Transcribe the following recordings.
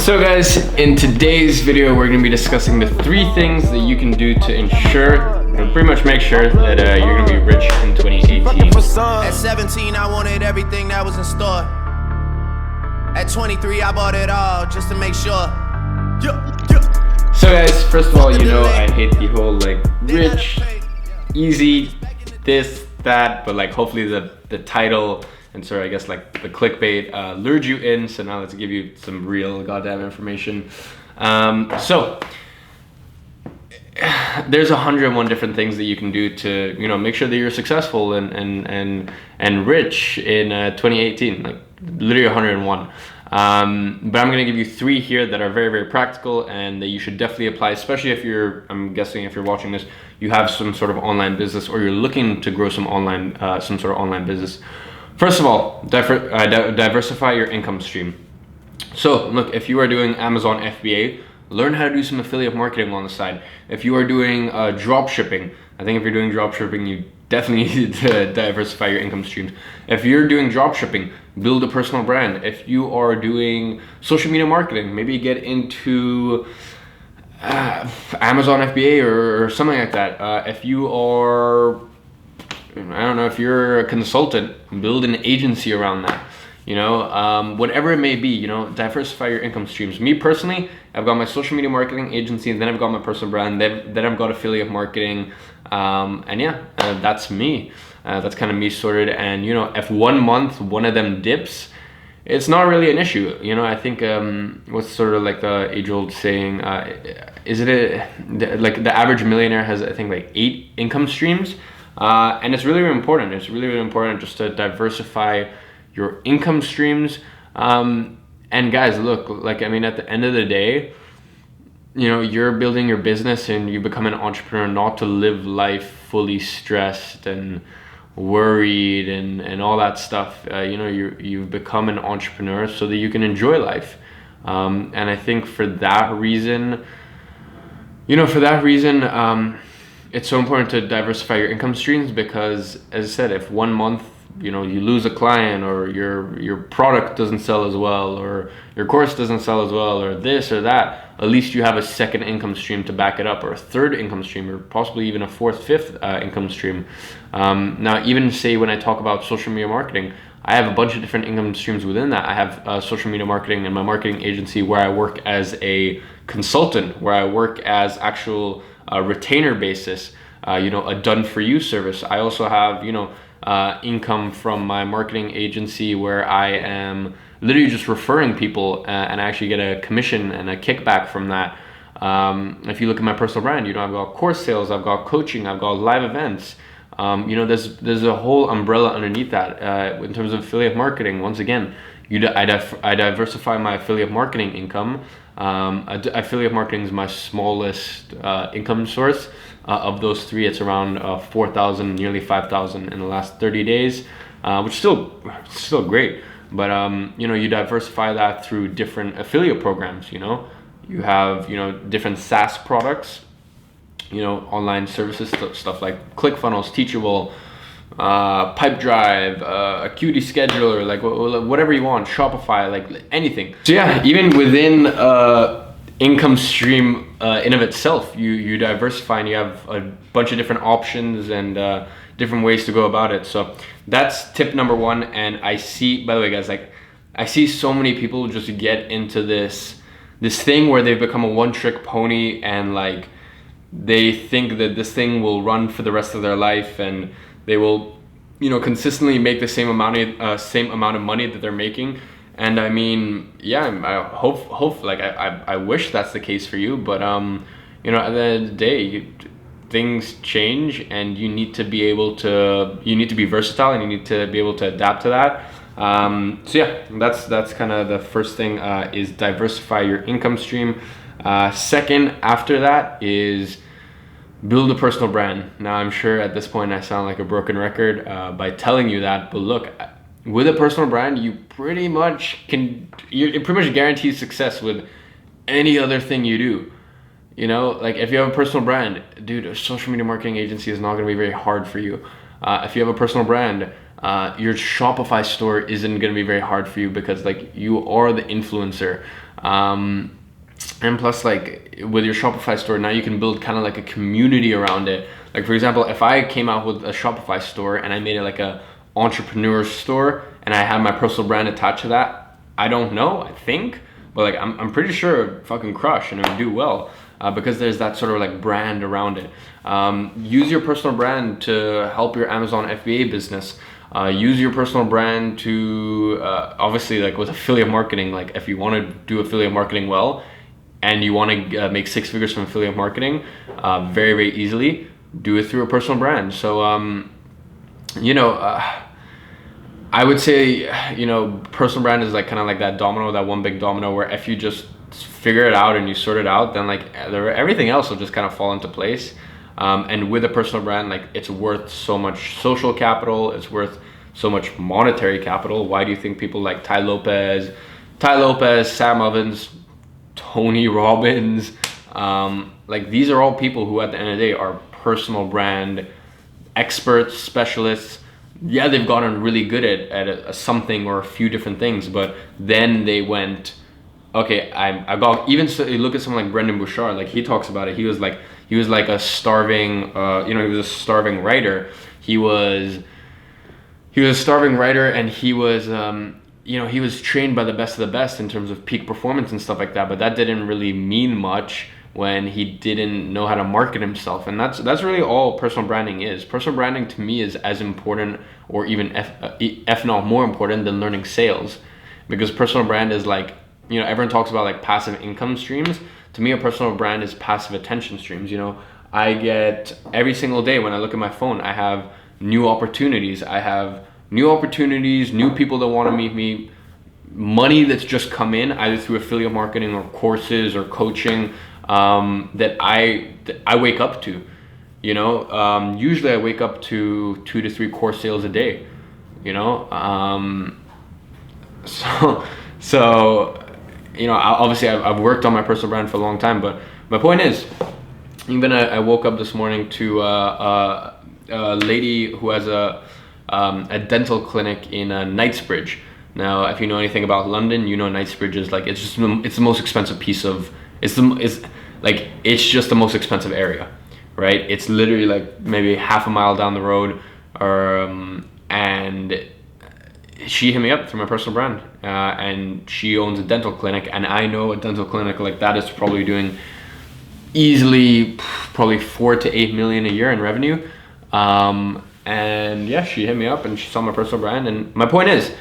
So guys, in today's video, we're going to be discussing the 3 things that you can do to ensure, or pretty much make sure that you're going to be rich in 2018. At 17, I wanted everything that was in store. At 23, I bought it all just to make sure. So guys, first of all, you know I hate the whole like rich, easy, this, that, but like hopefully the title and sort of I guess like the clickbait lured you in. So now let's give you some real goddamn information. So there's 101 different things that you can do to, you know, make sure that you're successful and rich in 2018, like literally 101. But I'm going to give you 3 here that are very, very practical and that you should definitely apply, especially if you're, I'm guessing if you're watching this, you have some sort of online business or you're looking to grow some sort of online business. First of all, diversify your income stream. So look, if you are doing Amazon FBA, learn how to do some affiliate marketing on the side. If you are doing drop shipping, I think if you're doing drop shipping, you definitely need to diversify your income streams. If you're doing drop shipping, build a personal brand. If you are doing social media marketing, maybe get into Amazon FBA or something like that. If you are, I don't know, if you're a consultant, build an agency around that. You know, whatever it may be, you know, diversify your income streams. Me personally, I've got my social media marketing agency, and then I've got my personal brand, then I've got affiliate marketing, and yeah, that's me. That's kind of me sorted. And you know, if 1 month one of them dips, it's not really an issue. You know, I think what's sort of like the age-old saying, is it like the average millionaire has, I think, like 8 income streams, and it's really, really important. It's really, really important just to diversify your income streams. And guys, look, like, I mean, at the end of the day, you know, you're building your business and you become an entrepreneur not to live life fully stressed and worried and all that stuff. You know, you've become an entrepreneur so that you can enjoy life. And I think for that reason, it's so important to diversify your income streams, because as I said, if 1 month, you know, you lose a client, or your product doesn't sell as well, or your course doesn't sell as well, or this or that, at least you have a second income stream to back it up, or a third income stream, or possibly even a 4th, 5th income stream. Now, even say when I talk about social media marketing, I have a bunch of different income streams within that. I have social media marketing and my marketing agency where I work as a consultant, where I work as actual retainer basis, you know, a done for you service. I also have, you know, income from my marketing agency where I am literally just referring people, and I actually get a commission and a kickback from that. If you look at my personal brand, you know, I've got course sales, I've got coaching, I've got live events. You know, there's a whole umbrella underneath that. In terms of affiliate marketing, once again, I diversify my affiliate marketing income. Affiliate marketing is my smallest income source. Of those 3, it's around 4,000, nearly 5,000 in the last 30 days, which is still great. But you know, you diversify that through different affiliate programs. You know, you have, you know, different SaaS products, you know, online services, stuff like ClickFunnels, Teachable, Pipedrive, Acuity Scheduler, like whatever you want, Shopify, like anything. So yeah, even within income stream in of itself, you diversify and you have a bunch of different options and different ways to go about it. So that's tip number 1. And I see, by the way, guys, like I see so many people just get into this thing where they've become a one-trick pony, and like they think that this thing will run for the rest of their life, and they will, you know, consistently make the same amount of money that they're making. And I mean, yeah, I hope like I wish that's the case for you, but you know, at the end of the day, things change, and you need to be versatile, and you need to be able to adapt to that. So yeah, that's kind of the first thing, is diversify your income stream. Second, after that, is build a personal brand. Now, I'm sure at this point I sound like a broken record by telling you that, but look, with a personal brand, it pretty much guarantees success with any other thing you do. You know, like if you have a personal brand, dude, a social media marketing agency is not going to be very hard for you. If you have a personal brand, your Shopify store isn't going to be very hard for you, because like you are the influencer. And plus, like with your Shopify store, now you can build kind of like a community around it. Like for example, if I came out with a Shopify store and I made it like a entrepreneur store and I had my personal brand attached to that, I don't know, I think, but like I'm pretty sure it'd fucking crush and it would do well, because there's that sort of like brand around it. Use your personal brand to help your Amazon FBA business. Use your personal brand to obviously, like with affiliate marketing, like if you want to do affiliate marketing well and you want to make 6 figures from affiliate marketing very, very easily, do it through a personal brand. So I would say, personal brand is like kind of like that domino, that one big domino, where if you just figure it out and you sort it out, then like everything else will just kind of fall into place. And with a personal brand, like it's worth so much social capital, it's worth so much monetary capital. Why do you think people like Tai Lopez, Sam Ovens, Tony Robbins, like these are all people who at the end of the day are personal brand experts, specialists. Yeah, they've gotten really good at a something or a few different things, but then they went, okay, I got, even so, you look at someone like Brendan Bouchard, like he talks about it. He was like a starving, he was a starving writer. He was a starving writer, and he was, he was trained by the best of the best in terms of peak performance and stuff like that. But that didn't really mean much when he didn't know how to market himself. And that's really all personal branding is. Personal branding to me is as important, or even if not more important, than learning sales, because personal brand is like, everyone talks about like passive income streams. To me, a personal brand is passive attention streams. I get every single day when I look at my phone, I have new opportunities. New people that want to meet me, money that's just come in either through affiliate marketing or courses or coaching, that I wake up to. Usually I wake up to 2 to 3 course sales a day. So obviously I've worked on my personal brand for a long time, but my point is, even I woke up this morning to a lady who has a dental clinic in Knightsbridge. Now, if you know anything about London, Knightsbridge is like, it's the most expensive piece of, it's just the most expensive area, right? It's literally like maybe half a mile down the road, and she hit me up through my personal brand, and she owns a dental clinic, and I know a dental clinic like that is probably doing easily probably 4 to 8 million a year in revenue. And yeah, she hit me up and she saw my personal brand. And my point is,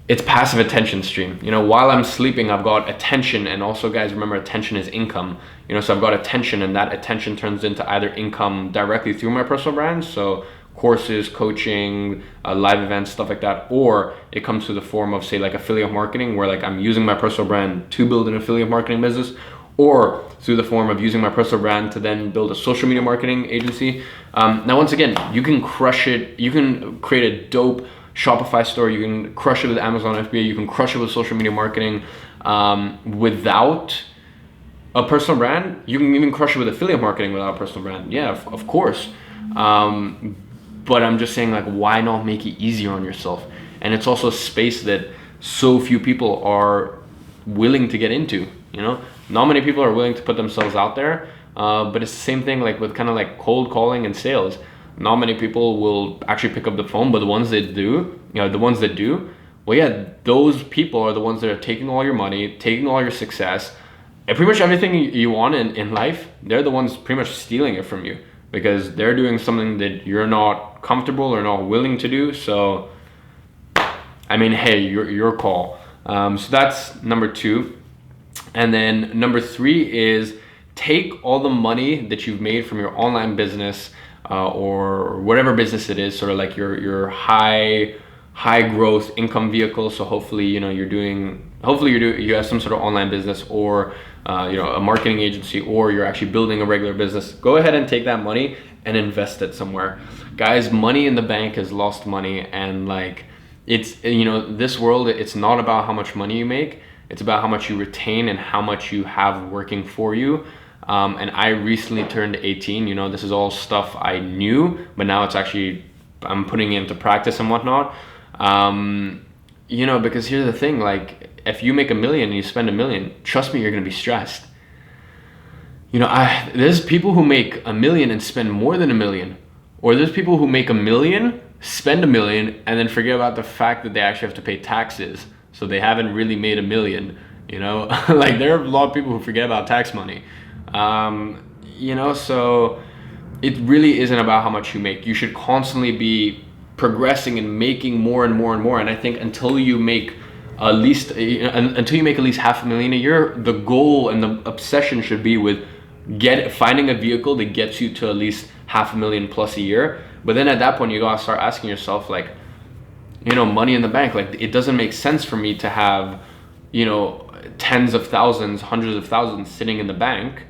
it's passive attention stream. While I'm sleeping, I've got attention. And also, guys, remember, attention is income. So I've got attention, and that attention turns into either income directly through my personal brand, so courses, coaching, live events, stuff like that, or it comes through the form of, say, like affiliate marketing, where like I'm using my personal brand to build an affiliate marketing business, or through the form of using my personal brand to then build a social media marketing agency. Now, once again, you can crush it. You can create a dope Shopify store. You can crush it with Amazon FBA. You can crush it with social media marketing. Without a personal brand, you can even crush it with affiliate marketing without a personal brand. Yeah, of course. But I'm just saying, like, why not make it easier on yourself? And it's also a space that so few people are willing to get into. Not many people are willing to put themselves out there, but it's the same thing like with kind of like cold calling and sales. Not many people will actually pick up the phone, but the ones that do, well, yeah, those people are the ones that are taking all your money, taking all your success, and pretty much everything you want in life. They're the ones pretty much stealing it from you, because they're doing something that you're not comfortable or not willing to do. So, I mean, hey, your call. So that's number 2. And then number 3 is take all the money that you've made from your online business, or whatever business it is, sort of like your high growth income vehicle. So hopefully, you have some sort of online business, or a marketing agency, or you're actually building a regular business. Go ahead and take that money and invest it somewhere. Guys, money in the bank is lost money, and like it's, this world, it's not about how much money you make. It's about how much you retain and how much you have working for you. And I recently turned 18. This is all stuff I knew, but now it's actually, I'm putting it into practice and whatnot. Because here's the thing, like, if you make $1 million and you spend $1 million, trust me, you're gonna be stressed. You know, there's people who make $1 million and spend more than $1 million, or there's people who make $1 million, spend $1 million, and then forget about the fact that they actually have to pay taxes, so they haven't really made $1 million. You know, like there are a lot of people who forget about tax money. You know, so it really isn't about how much you make. You should constantly be progressing and making more and more and more. And I think until you make at least $500,000 a year, the goal and the obsession should be with finding a vehicle that gets you to at least $500,000 plus a year. But then at that point, you gotta start asking yourself, like, you know, money in the bank. Like, it doesn't make sense for me to have, you know, tens of thousands, hundreds of thousands sitting in the bank,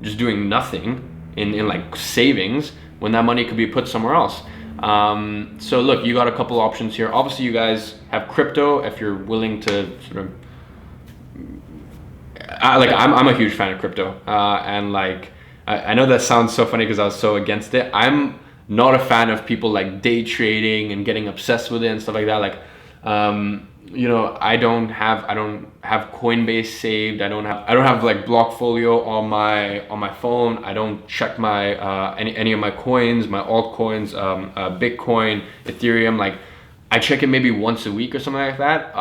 just doing nothing in like savings, when that money could be put somewhere else. So look, you got a couple options here. Obviously, you guys have crypto if you're willing to sort of. I'm a huge fan of crypto, and like I know that sounds so funny because I was so against it. I'm not a fan of people like day trading and getting obsessed with it and stuff like that. Like, you know, I don't have Coinbase saved. I don't have like Blockfolio on my phone. I don't check my any of my coins, my altcoins, Bitcoin, Ethereum. Like, I check it maybe once a week or something like that.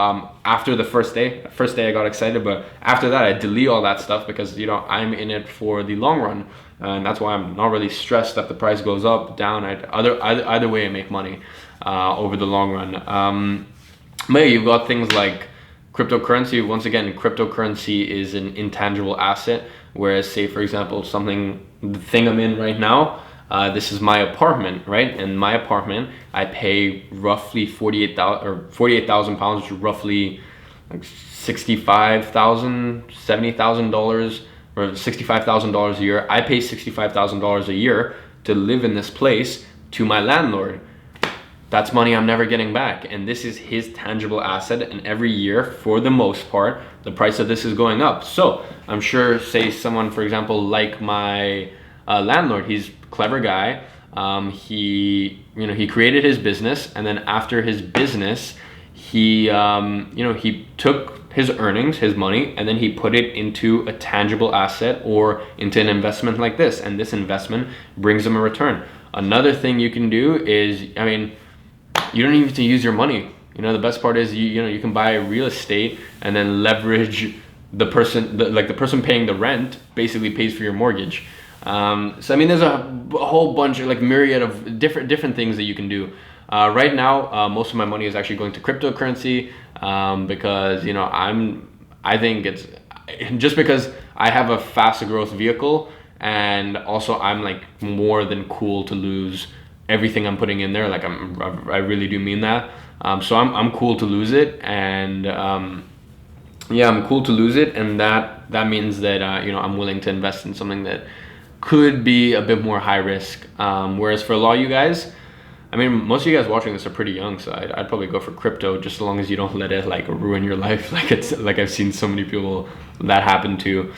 After the first day I got excited, but after that I delete all that stuff because, you know, I'm in it for the long run, and that's why I'm not really stressed that the price goes up, down. Either way I make money over the long run. But yeah, you've got things like cryptocurrency. Once again, cryptocurrency is an intangible asset, whereas, say for example, the thing I'm in right now, this is my apartment, right? In my apartment, I pay roughly 48,000 pounds, which is roughly like $65,000, $70,000, or $65,000 a year. I pay $65,000 a year to live in this place to my landlord. That's money I'm never getting back, and this is his tangible asset, and every year, for the most part, the price of this is going up. So I'm sure, say someone, for example, like my landlord, he's a clever guy. He created his business, and then after his business, he took his earnings, his money, and then he put it into a tangible asset or into an investment like this, and this investment brings him a return. Another thing you can do is, you don't even have to use your money. You know, the best part is you can buy real estate and then leverage the person paying the rent basically pays for your mortgage. So there's a whole bunch of, like, myriad of different things that you can do. Right now, most of my money is actually going to cryptocurrency, because, you know, I think it's just because I have a fast growth vehicle, and also I'm like more than cool to lose everything I'm putting in there. Like, I really do mean that. So I'm cool to lose it, and I'm cool to lose it, and that means that I'm willing to invest in something that could be a bit more high risk. Whereas for a lot of you guys, most of you guys watching this are pretty young, so I'd probably go for crypto, just as long as you don't let it like ruin your life. Like I've seen so many people that happen to.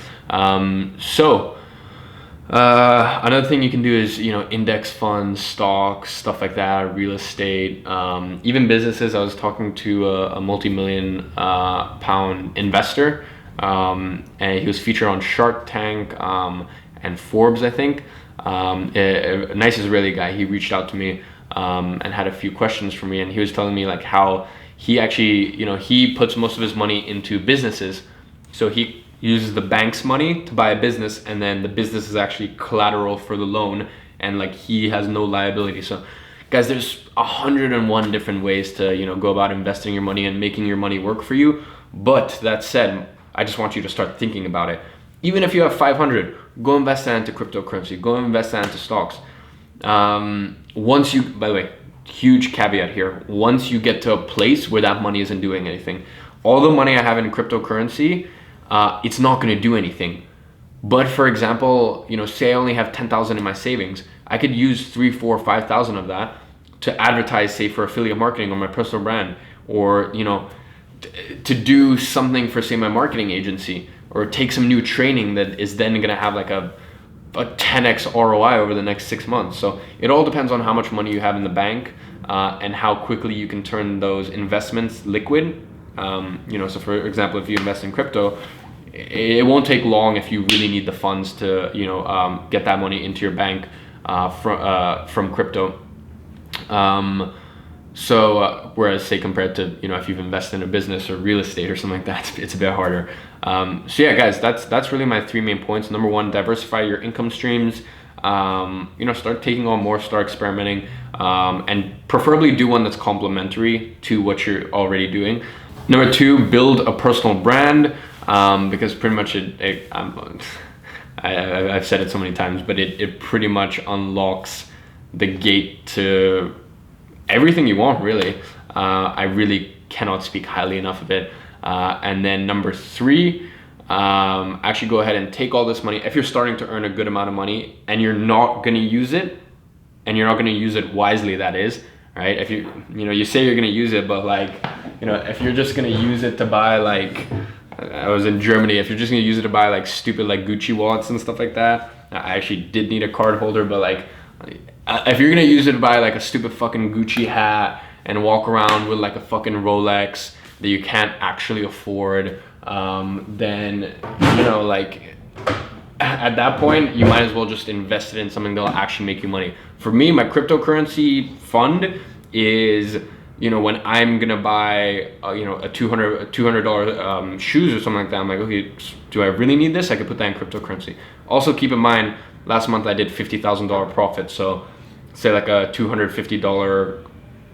Another thing you can do is, index funds, stocks, stuff like that, real estate, even businesses. I was talking to a multi-million pound investor, and he was featured on Shark Tank and Forbes, I think. A nice Israeli guy. He reached out to me and had a few questions for me, and he was telling me like how he actually, he puts most of his money into businesses. So he uses the bank's money to buy a business, and then the business is actually collateral for the loan, and like he has no liability. So guys, there's 101 different ways to go about investing your money and making your money work for you. But that said, I just want you to start thinking about it. Even if you have 500, go invest that into cryptocurrency, go invest that into stocks. By the way, huge caveat here, once you get to a place where that money isn't doing anything, all the money I have in cryptocurrency, it's not going to do anything. But for example, say I only have 10,000 in my savings, I could use 3, 4, 5,000 of that to advertise, say, for affiliate marketing or my personal brand, or to do something for, say, my marketing agency, or take some new training that is then going to have like a 10x ROI over the next 6 months. So it all depends on how much money you have in the bank, and how quickly you can turn those investments liquid. So for example, if you invest in crypto, it won't take long if you really need the funds to, get that money into your bank from crypto. Whereas say compared to, if you've invested in a business or real estate or something like that, it's a bit harder. So yeah, guys, that's really my 3 main points. Number 1, diversify your income streams. Start taking on more, start experimenting, and preferably do one that's complementary to what you're already doing. Number 2, build a personal brand, because pretty much I've said it so many times, but it pretty much unlocks the gate to everything you want, really. I really cannot speak highly enough of it. And then number 3, actually go ahead and take all this money. If you're starting to earn a good amount of money and you're not going to use it, and you're not going to use it wisely, that is, right? If you say you're going to use it, but if you're just going to use it to buy, I was in Germany, if you're just going to use it to buy stupid Gucci wallets and stuff like that, I actually did need a card holder, but if you're going to use it to buy a stupid fucking Gucci hat and walk around with a fucking Rolex that you can't actually afford, then at that point you might as well just invest it in something that'll actually make you money. For me, my cryptocurrency fund is, when I'm gonna buy a $200 shoes or something like that, I'm like, okay, do I really need this? I could put that in cryptocurrency. Also keep in mind, last month I did $50,000 profit, so say a $250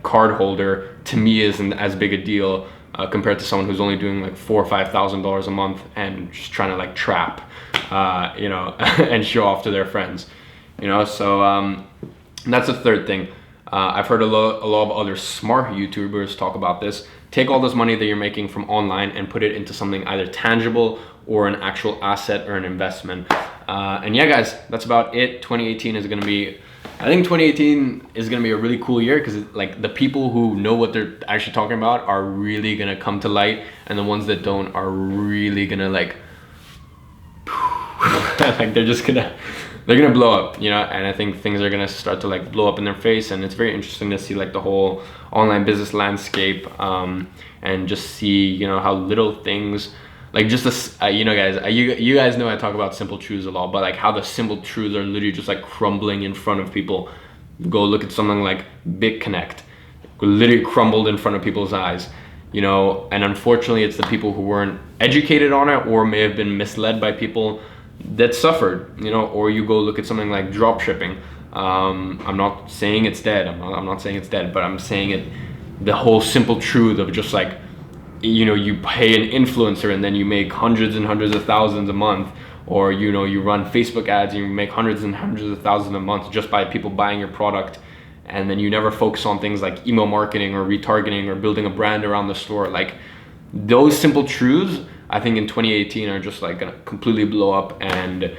card holder to me isn't as big a deal compared to someone who's only doing $4,000 or $5,000 a month and just trying to trap, and show off to their friends, So that's the third thing. I've heard a lot of other smart YouTubers talk about this. Take all this money that you're making from online and put it into something either tangible or an actual asset or an investment. And yeah, guys, that's about it. 2018 is going to be, I think 2018 is going to be a really cool year, because the people who know what they're actually talking about are really going to come to light, and the ones that don't are really going to they're gonna blow up, and I think things are gonna start to blow up in their face, and it's very interesting to see the whole online business landscape, and just see how little things guys, you guys know I talk about simple truths a lot, but how the simple truths are literally just crumbling in front of people. Go look at something like BitConnect, literally crumbled in front of people's eyes, and unfortunately it's the people who weren't educated on it or may have been misled by people that suffered, or you go look at something like drop shipping. I'm not saying it's dead. I'm not saying it's dead, but I'm saying the whole simple truth of just you pay an influencer and then you make hundreds and hundreds of thousands a month, or you run Facebook ads and you make hundreds and hundreds of thousands a month just by people buying your product, and then you never focus on things like email marketing or retargeting or building a brand around the store. Those simple truths, I think in 2018 are just gonna completely blow up, and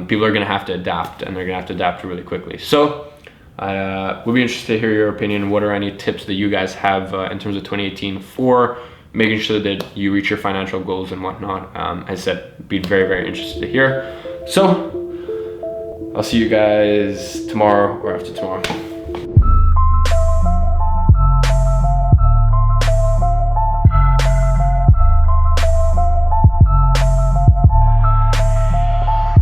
people are gonna have to adapt, and they're gonna have to adapt really quickly. So we'll be interested to hear your opinion. What are any tips that you guys have in terms of 2018 for making sure that you reach your financial goals and whatnot? As I said, be very, very interested to hear. So I'll see you guys tomorrow or after tomorrow.